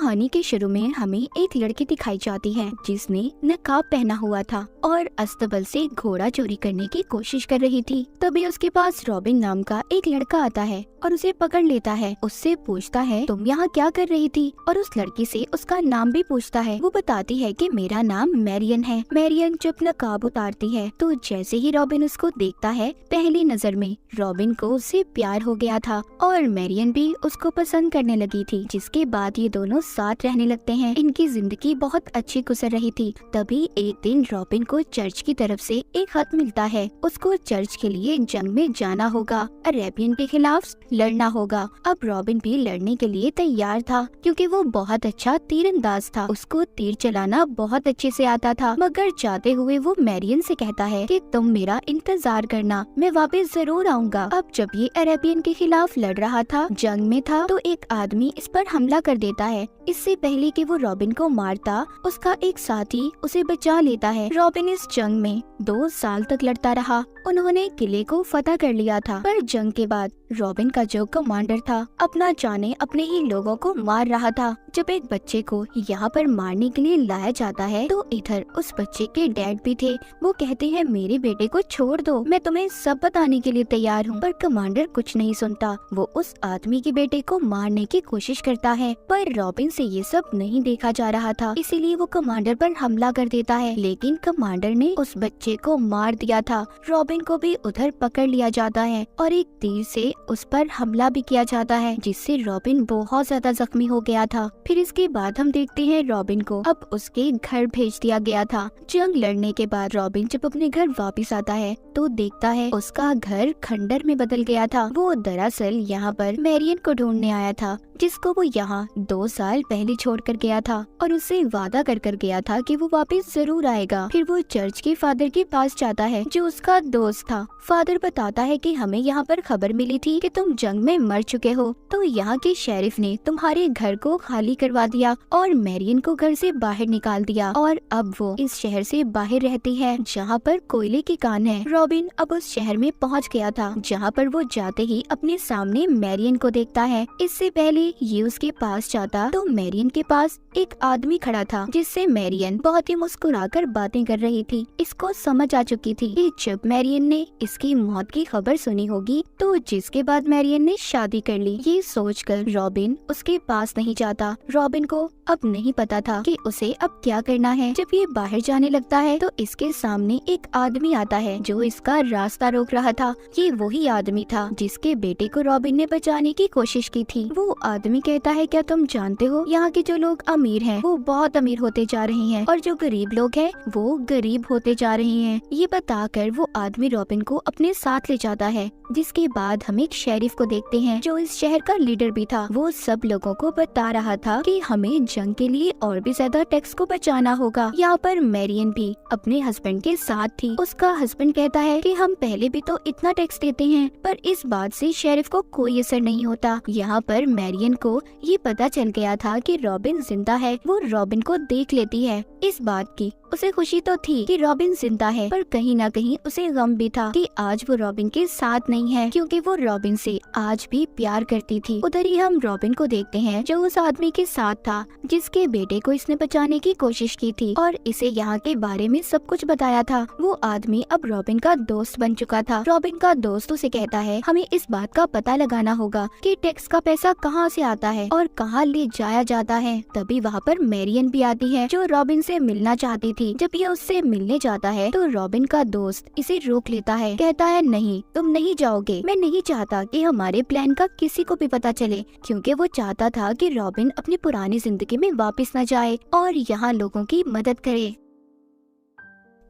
कहानी के शुरू में हमें एक लड़की दिखाई जाती है जिसने नकाब पहना हुआ था और अस्तबल से घोड़ा चोरी करने की कोशिश कर रही थी। तभी उसके पास रॉबिन नाम का एक लड़का आता है और उसे पकड़ लेता है। उससे पूछता है तुम यहाँ क्या कर रही थी, और उस लड़की से उसका नाम भी पूछता है। वो बताती है कि मेरा नाम मैरियन है। मैरियन जब नकाब उतारती है तो जैसे ही रॉबिन उसको देखता है, पहली नजर में रॉबिन को उससे प्यार हो गया था और मैरियन भी उसको पसंद करने लगी थी। जिसके बाद ये दोनों साथ रहने लगते हैं। इनकी जिंदगी बहुत अच्छी गुजर रही थी। तभी एक दिन रॉबिन को चर्च की तरफ से एक खत मिलता है। उसको चर्च के लिए जंग में जाना होगा, अरेबियन के खिलाफ लड़ना होगा। अब रॉबिन भी लड़ने के लिए तैयार था क्योंकि वो बहुत अच्छा तीरंदाज था। उसको तीर चलाना बहुत अच्छे से आता था। मगर जाते हुए वो मैरियन से कहता है कि तुम मेरा इंतजार करना, मैं वापस जरूर आऊंगा। अब जब ये अरेबियन के खिलाफ लड़ रहा था, जंग में था, तो एक आदमी इस पर हमला कर देता है। इससे पहले कि वो रॉबिन को मारता, उसका एक साथी उसे बचा लेता है। रॉबिन इस जंग में 2 साल तक लड़ता रहा। उन्होंने किले को फतह कर लिया था। पर जंग के बाद रॉबिन का जो कमांडर था, अपना जाने अपने ही लोगों को मार रहा था। जब एक बच्चे को यहाँ पर मारने के लिए लाया जाता है तो इधर उस बच्चे के डैड भी थे। वो कहते हैं मेरे बेटे को छोड़ दो, मैं तुम्हें सब बताने के लिए तैयार हूँ। पर कमांडर कुछ नहीं सुनता। वो उस आदमी के बेटे को मारने की कोशिश करता है, पर रॉबिन से ये सब नहीं देखा जा रहा था, इसीलिए वो कमांडर पर हमला कर देता है। लेकिन कमांडर ने उस बच्चे को मार दिया था। रॉबिन को भी उधर पकड़ लिया जाता है और एक तीर से उस पर हमला भी किया जाता है, जिससे रॉबिन बहुत ज्यादा जख्मी हो गया था। फिर इसके बाद हम देखते हैं रॉबिन को अब उसके घर भेज दिया गया था। जंग लड़ने के बाद रॉबिन जब अपने घर वापस आता है तो देखता है उसका घर खंडर में बदल गया था। वो दरअसल यहाँ पर मैरियन को ढूंढने आया था, जिसको वो यहाँ 2 साल पहले छोड़ कर गया था और उससे वादा कर गया था कि वो वापस जरूर आएगा। फिर वो चर्च के फादर के पास जाता है जो उसका दोस्त था। फादर बताता है कि हमें यहाँ पर खबर मिली थी कि तुम जंग में मर चुके हो, तो यहाँ के शेरिफ ने तुम्हारे घर को खाली करवा दिया और मैरियन को घर से बाहर निकाल दिया और अब वो इस शहर से बाहर रहती है जहाँ पर कोयले की कान है। रॉबिन अब उस शहर में पहुँच गया था जहाँ पर वो जाते ही अपने सामने मैरियन को देखता है। इससे पहले ये उसके पास जाता तो मैरियन के पास एक आदमी खड़ा था जिससे मैरियन बहुत ही मुस्कुराकर बातें कर रही थी। इसको समझ आ चुकी थी कि जब मैरियन ने इसकी मौत की खबर सुनी होगी तो जिसके बाद मैरियन ने शादी कर ली। ये सोचकर रॉबिन उसके पास नहीं जाता। रॉबिन को अब नहीं पता था कि उसे अब क्या करना है। जब ये बाहर जाने लगता है तो इसके सामने एक आदमी आता है जो इसका रास्ता रोक रहा था। ये वही आदमी था जिसके बेटे को रॉबिन ने बचाने की कोशिश की थी। वो आदमी कहता है क्या तुम जानते हो यहाँ के जो लोग अमीर हैं वो बहुत अमीर होते जा रहे हैं और जो गरीब लोग हैं वो गरीब होते जा रहे हैं। ये बताकर वो आदमी रॉबिन को अपने साथ ले जाता है। जिसके बाद हम एक शेरिफ को देखते हैं जो इस शहर का लीडर भी था। वो सब लोगों को बता रहा था कि हमें जंग के लिए और भी ज्यादा टैक्स को बचाना होगा। यहाँ पर मैरियन भी अपने हस्बैंड के साथ थी। उसका हस्बैंड कहता है कि हम पहले भी तो इतना टैक्स देते हैं, पर इस बात से शेरिफ को कोई असर नहीं होता। यहाँ पर मैरियन को ये पता चल गया था कि रॉबिन जिंदा है। वो रॉबिन को देख लेती है। इस बात की उसे खुशी तो थी कि रॉबिन जिंदा है, पर कहीं न कहीं उसे गम भी था कि आज वो रॉबिन के साथ नहीं है, क्योंकि वो रॉबिन से आज भी प्यार करती थी। उधर ही हम रॉबिन को देखते हैं जो उस आदमी के साथ था जिसके बेटे को इसने बचाने की कोशिश की थी और इसे यहाँ के बारे में सब कुछ बताया था। वो आदमी अब रॉबिन का दोस्त बन चुका था। रॉबिन का दोस्त उसे कहता है हमें इस बात का पता लगाना होगा कि टैक्स का पैसा कहाँ से आता है और कहाँ ले जाया जाता है। तभी वहाँ पर मैरियन भी आती है जो रॉबिन से मिलना चाहती थी। जब ये उससे मिलने जाता है तो रॉबिन का दोस्त इसे रोक लेता है। कहता है नहीं, तुम नहीं जाओगे। मैं नहीं चाहता कि हमारे प्लान का किसी को भी पता चले, क्योंकि वो चाहता था कि रॉबिन अपनी पुरानी जिंदगी में वापस न जाए और यहाँ लोगों की मदद करे।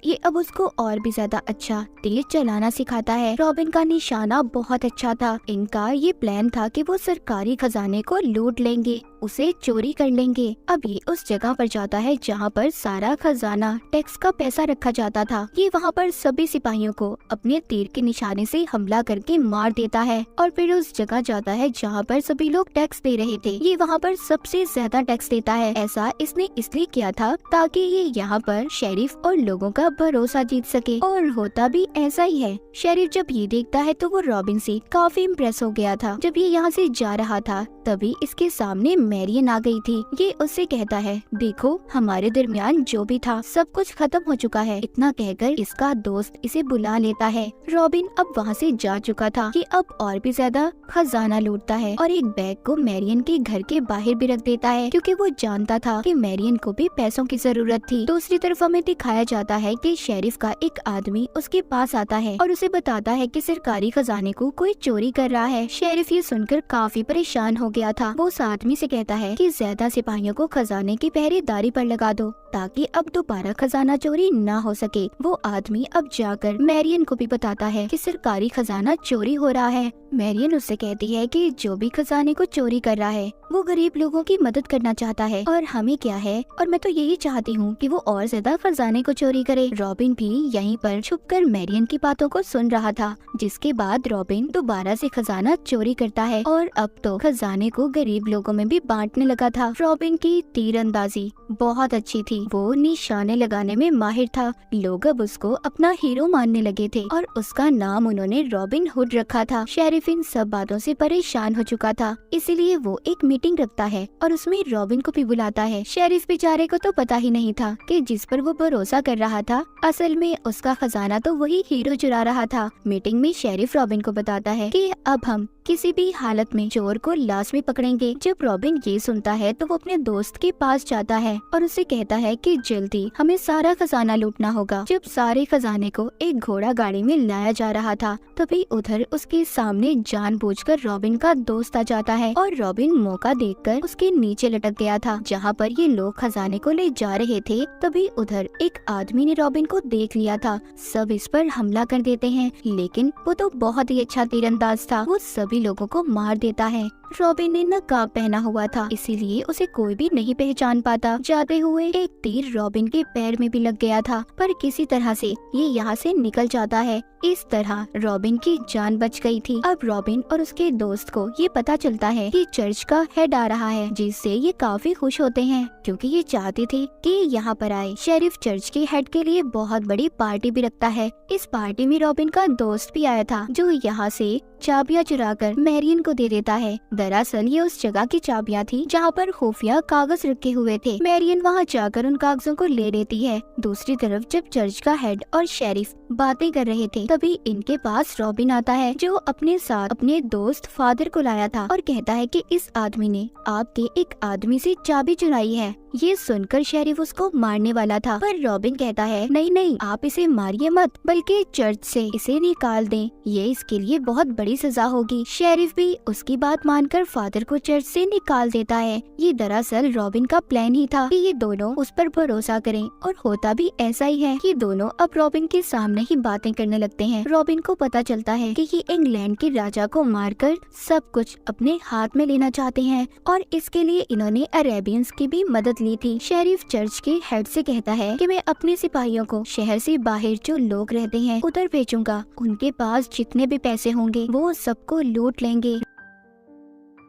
ये अब उसको और भी ज्यादा अच्छा तेज चलाना सिखाता है। रॉबिन का निशाना बहुत अच्छा था। इनका ये प्लान था कि वो सरकारी खजाने को लूट लेंगे, उसे चोरी कर लेंगे। अब ये उस जगह पर जाता है जहाँ पर सारा खजाना टैक्स का पैसा रखा जाता था। ये वहाँ पर सभी सिपाहियों को अपने तीर के निशाने से हमला करके मार देता है और फिर उस जगह जाता है जहाँ पर सभी लोग टैक्स दे रहे थे। ये वहाँ पर सबसे ज्यादा टैक्स देता है। ऐसा इसने इसलिए किया था ताकि ये यहाँ पर शेरिफ और लोगों का भरोसा जीत सके, और होता भी ऐसा ही है। शेरिफ जब ये देखता है तो वो रॉबिन से काफी इम्प्रेस हो गया था। जब ये यहाँ से जा रहा था तभी इसके सामने मैरियन आ गई थी। ये उससे कहता है, देखो हमारे दरमियान जो भी था सब कुछ खत्म हो चुका है। इतना कहकर इसका दोस्त इसे बुला लेता है। रॉबिन अब वहाँ से जा चुका था। ये अब और भी ज्यादा खजाना लूटता है और एक बैग को मैरियन के घर के बाहर भी रख देता है, क्योंकि वो जानता था कि मैरियन को भी पैसों की जरूरत थी। दूसरी तरफ हमें दिखाया जाता है कि शेरिफ का एक आदमी उसके पास आता है और उसे बताता है कि सरकारी खजाने को कोई चोरी कर रहा है। शेरिफ ये सुनकर काफी परेशान हो गया था। वो उस आदमी से कहता है कि ज्यादा सिपाहियों को खजाने की पहरेदारी पर लगा दो ताकि अब दोबारा खजाना चोरी ना हो सके। वो आदमी अब जाकर मैरियन को भी बताता है कि सरकारी खजाना चोरी हो रहा है। मैरियन उससे कहती है कि जो भी खजाने को चोरी कर रहा है वो गरीब लोगों की मदद करना चाहता है और हमें क्या है, और मैं तो यही चाहती हूँ कि वो और ज्यादा खजाने को चोरी करे। रॉबिन भी यहीं पर छुपकर मैरियन की बातों को सुन रहा था, जिसके बाद रॉबिन दोबारा से खजाना चोरी करता है और अब तो खजाने को गरीब लोगों में भी बांटने लगा था। रॉबिन की तीरंदाजी बहुत अच्छी थी। वो निशाने लगाने में माहिर था। लोग अब उसको अपना हीरो मानने लगे थे और उसका नाम उन्होंने रॉबिन हुड रखा था। शेरिफ इन सब बातों से परेशान हो चुका था, इसीलिए वो एक मीटिंग रखता है और उसमें रॉबिन को भी बुलाता है। शेरिफ बेचारे को तो पता ही नहीं था कि जिस पर वो भरोसा कर रहा था असल में उसका खजाना तो वही हीरो चुरा रहा था। मीटिंग में शेरिफ रॉबिन को बताता है कि अब हम किसी भी हालत में चोर को लाजमी पकड़ेंगे। जब रॉबिन ये सुनता है तो वो अपने दोस्त के पास जाता है और उसे कहता है कि जल्दी हमें सारा खजाना लूटना होगा। जब सारे खजाने को एक घोड़ा गाड़ी में लाया जा रहा था तभी उधर उसके सामने जानबूझकर रॉबिन का दोस्त आ जाता है और रॉबिन मौका देखकर उसके नीचे लटक गया था जहाँ पर ये लोग खजाने को ले जा रहे थे। तभी उधर एक आदमी ने रॉबिन को देख लिया था। सब इस पर हमला कर देते हैं, लेकिन वो तो बहुत ही अच्छा तीरंदाज था। वो सभी लोगों को मार देता है। रॉबिन ने नकाब पहना हुआ था, इसीलिए उसे कोई भी नहीं पहचान पाता। जाते हुए एक तीर रॉबिन के पैर में भी लग गया था, पर किसी तरह से ये यहाँ से निकल जाता है। इस तरह रॉबिन की जान बच गई थी। अब रॉबिन और उसके दोस्त को ये पता चलता है कि चर्च का हेड आ रहा है, जिससे ये काफी खुश होते हैं क्योंकि ये चाहते थे कि यहाँ पर आए। शेरिफ चर्च के हेड के लिए बहुत बड़ी पार्टी भी रखता है। इस पार्टी में रॉबिन का दोस्त भी आया था, जो यहाँ से चाबियां चुराकर मैरियन को दे देता है। दरअसल ये उस जगह की चाबियां थी जहाँ पर खुफिया कागज रखे हुए थे। मैरियन वहाँ जाकर उन कागजों को ले लेती है। दूसरी तरफ जब चर्च का हेड और शेरिफ बातें कर रहे थे तभी इनके पास रॉबिन आता है, जो अपने साथ अपने दोस्त फादर को लाया था और कहता है कि इस आदमी ने आपके एक आदमी से चाबी चुराई है। ये सुनकर शेरिफ उसको मारने वाला था, पर रॉबिन कहता है नहीं नहीं, आप इसे मारिए मत, बल्कि चर्च से इसे निकाल दें। ये इसके लिए बहुत बड़ी सजा होगी। शेरिफ भी उसकी बात मानकर फादर को चर्च से निकाल देता है। ये दरअसल रॉबिन का प्लान ही था कि ये दोनों उस पर भरोसा करें, और होता भी ऐसा ही है कि दोनों अब रॉबिन के सामने ही बातें करने लगते हैं। रॉबिन को पता चलता है कि ये इंग्लैंड के राजा को मारकर सब कुछ अपने हाथ में लेना चाहते हैं और इसके लिए इन्होंने अरेबियंस की भी मदद ली थी। शेरिफ चर्च के हेड से कहता है कि मैं अपने सिपाहियों को शहर से बाहर जो लोग रहते हैं उधर भेजूंगा। उनके पास जितने भी पैसे होंगे वो सबको लूट लेंगे।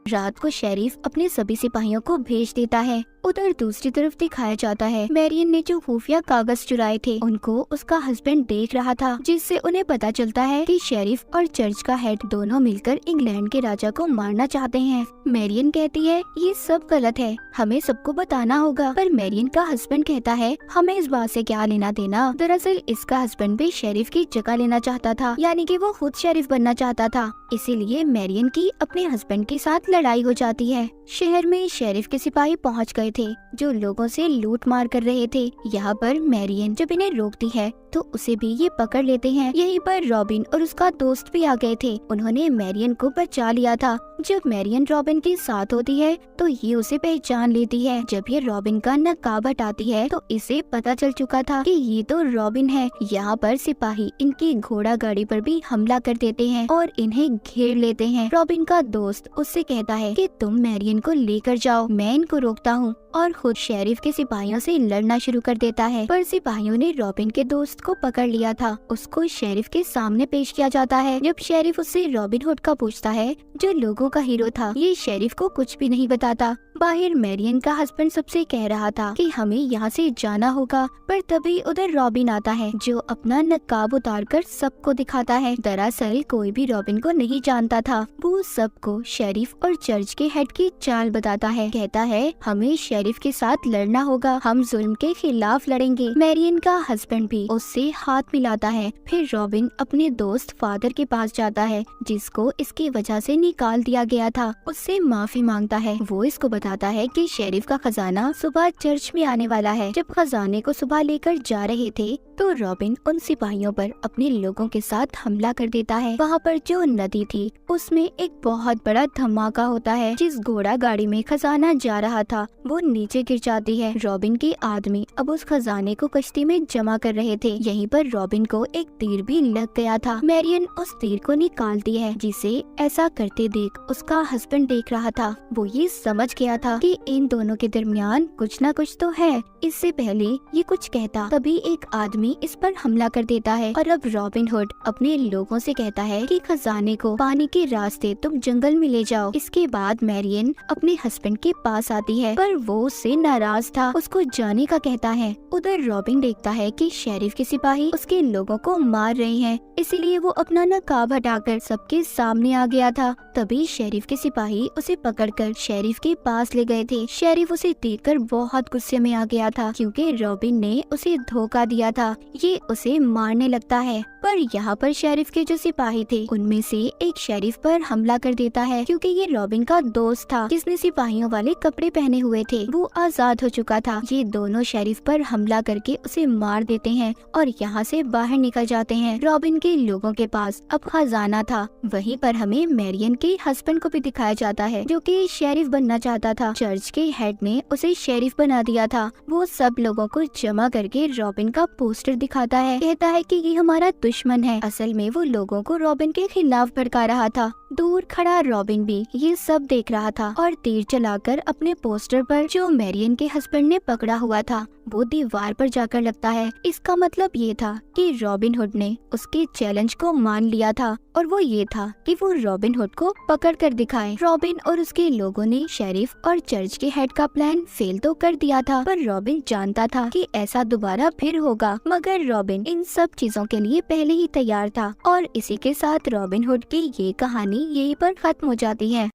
रात को शेरिफ अपने सभी सिपाहियों को भेज देता है। उधर दूसरी तरफ दिखाया जाता है मैरियन ने जो खुफिया कागज चुराए थे उनको उसका हस्बैंड देख रहा था, जिससे उन्हें पता चलता है कि शेरिफ और चर्च का हेड दोनों मिलकर इंग्लैंड के राजा को मारना चाहते हैं। मैरियन कहती है ये सब गलत है, हमें सबको बताना होगा, पर मैरियन का हस्बैंड कहता है हमें इस बात से क्या लेना देना। दरअसल इसका हस्बैंड भी शेरिफ की जगह लेना चाहता था, यानी कि वो खुद शेरिफ बनना चाहता था। इसीलिए मैरियन की अपने हस्बैंड के साथ लड़ाई हो जाती है। शहर में शेरिफ के सिपाही पहुंच गए थे जो लोगों से लूट मार कर रहे थे। यहाँ पर मैरियन जब इन्हें रोकती है तो उसे भी ये पकड़ लेते हैं। यहीं पर रॉबिन और उसका दोस्त भी आ गए थे, उन्होंने मैरियन को बचा लिया था। जब मैरियन रॉबिन के साथ होती है तो ये उसे पहचान लेती है। जब ये रॉबिन का नकाब हटाती है तो इसे पता चल चुका था कि ये तो रॉबिन है। यहाँ पर सिपाही इनकी घोड़ा गाड़ी पर भी हमला कर देते हैं और इन्हें घेर लेते हैं। रॉबिन का दोस्त उससे कहता है कि तुम मैरियन को लेकर जाओ, मैं इनको रोकता हूँ, और खुद शेरिफ के सिपाहियों से लड़ना शुरू कर देता है। पर सिपाहियों ने रॉबिन के दोस्त को पकड़ लिया था। उसको शेरिफ के सामने पेश किया जाता है। जब शेरिफ उससे रॉबिन हुड का पूछता है जो लोगों का हीरो था, ये शेरिफ को कुछ भी नहीं बताता, बाहर मैरियन का हस्बैंड सबसे कह रहा था कि हमें यहाँ से जाना होगा, पर तभी उधर रॉबिन आता है जो अपना नकाब उतारकर सबको दिखाता है। दरअसल कोई भी रॉबिन को नहीं जानता था। वो सबको शेरिफ और चर्च के हेड की चाल बताता है। कहता है हमें शेरिफ के साथ लड़ना होगा, हम जुल्म के खिलाफ लड़ेंगे। मैरियन का हस्बैंड भी उससे हाथ मिलाता है। फिर रॉबिन अपने दोस्त फादर के पास जाता है जिसको इसकी वजह से निकाल दिया गया था। उससे माफी मांगता है। वो इसको बताता है कि शेरिफ का खजाना सुबह चर्च में आने वाला है। जब खजाने को सुबह लेकर जा रहे थे तो रॉबिन उन सिपाहियों पर अपने लोगों के साथ हमला कर देता है। वहाँ पर जो नदी थी उसमें एक बहुत बड़ा धमाका होता है। जिस घोड़ा गाड़ी में खजाना जा रहा था वो नीचे गिर जाती है। रॉबिन के आदमी अब उस खजाने को कश्ती में जमा कर रहे थे। यहीं पर रॉबिन को एक तीर भी लग गया था। मैरियन उस तीर को निकालती है जिसे ऐसा करते देख उसका हस्बैंड देख रहा था। वो ये समझ गया था कि इन दोनों के दरमियान कुछ न कुछ तो है। इससे पहले ये कुछ कहता तभी एक आदमी इस पर हमला कर देता है और अब रॉबिन हुड अपने लोगों से कहता है कि खजाने को पाने के रास्ते तुम जंगल में ले जाओ। इसके बाद मैरियन अपने हस्बैंड के पास आती है पर वो उससे नाराज था, उसको जाने का कहता है। उधर रॉबिन देखता है कि शेरिफ के सिपाही उसके लोगों को मार रहे हैं, इसीलिए वो अपना नकाब हटाकर सबके सामने आ गया था। तभी शेरिफ के सिपाही उसे पकड़कर शेरिफ के पास ले गए थे। शेरिफ उसे देखकर बहुत गुस्से में आ गया था क्योंकि रॉबिन ने उसे धोखा दिया था। ये उसे मारने लगता है पर यहाँ पर शेरिफ के जो सिपाही थे उनमें से एक शेरिफ पर हमला कर देता है क्योंकि ये रॉबिन का दोस्त था जिसने सिपाहियों वाले कपड़े पहने हुए थे। वो आजाद हो चुका था। ये दोनों शेरिफ पर हमला करके उसे मार देते हैं और यहाँ से बाहर निकल जाते हैं। रॉबिन के लोगों के पास अब खजाना था। वहीं पर हमें मैरियन के हस्बैंड को भी दिखाया जाता है जो कि शेरिफ बनना चाहता था। चर्च के हेड ने उसे शेरिफ बना दिया था। वो सब लोगों को जमा करके रॉबिन का पोस्टर दिखाता है। कहता है कि ये हमारा दुश्मन है। असल में वो लोगों को रॉबिन के खिलाफ भड़का रहा था। दूर खड़ा रॉबिन भी ये सब देख रहा था और तीर चलाकर अपने पोस्टर पर जो मैरियन के हस्बैंड ने पकड़ा हुआ था वो दीवार पर जाकर लगता है। इसका मतलब ये था कि रॉबिन हुड ने उसके चैलेंज को मान लिया था और वो ये था कि वो रॉबिन हुड को पकड़ कर दिखाए। रॉबिन और उसके लोगों ने शेरिफ और चर्च के हेड का प्लान फेल तो कर दिया था पर रॉबिन जानता था कि ऐसा दोबारा फिर होगा, मगर रॉबिन इन सब चीजों के लिए पहले ही तैयार था। और इसी के साथ रॉबिन हुड की ये कहानी यहीं पर खत्म हो जाती है।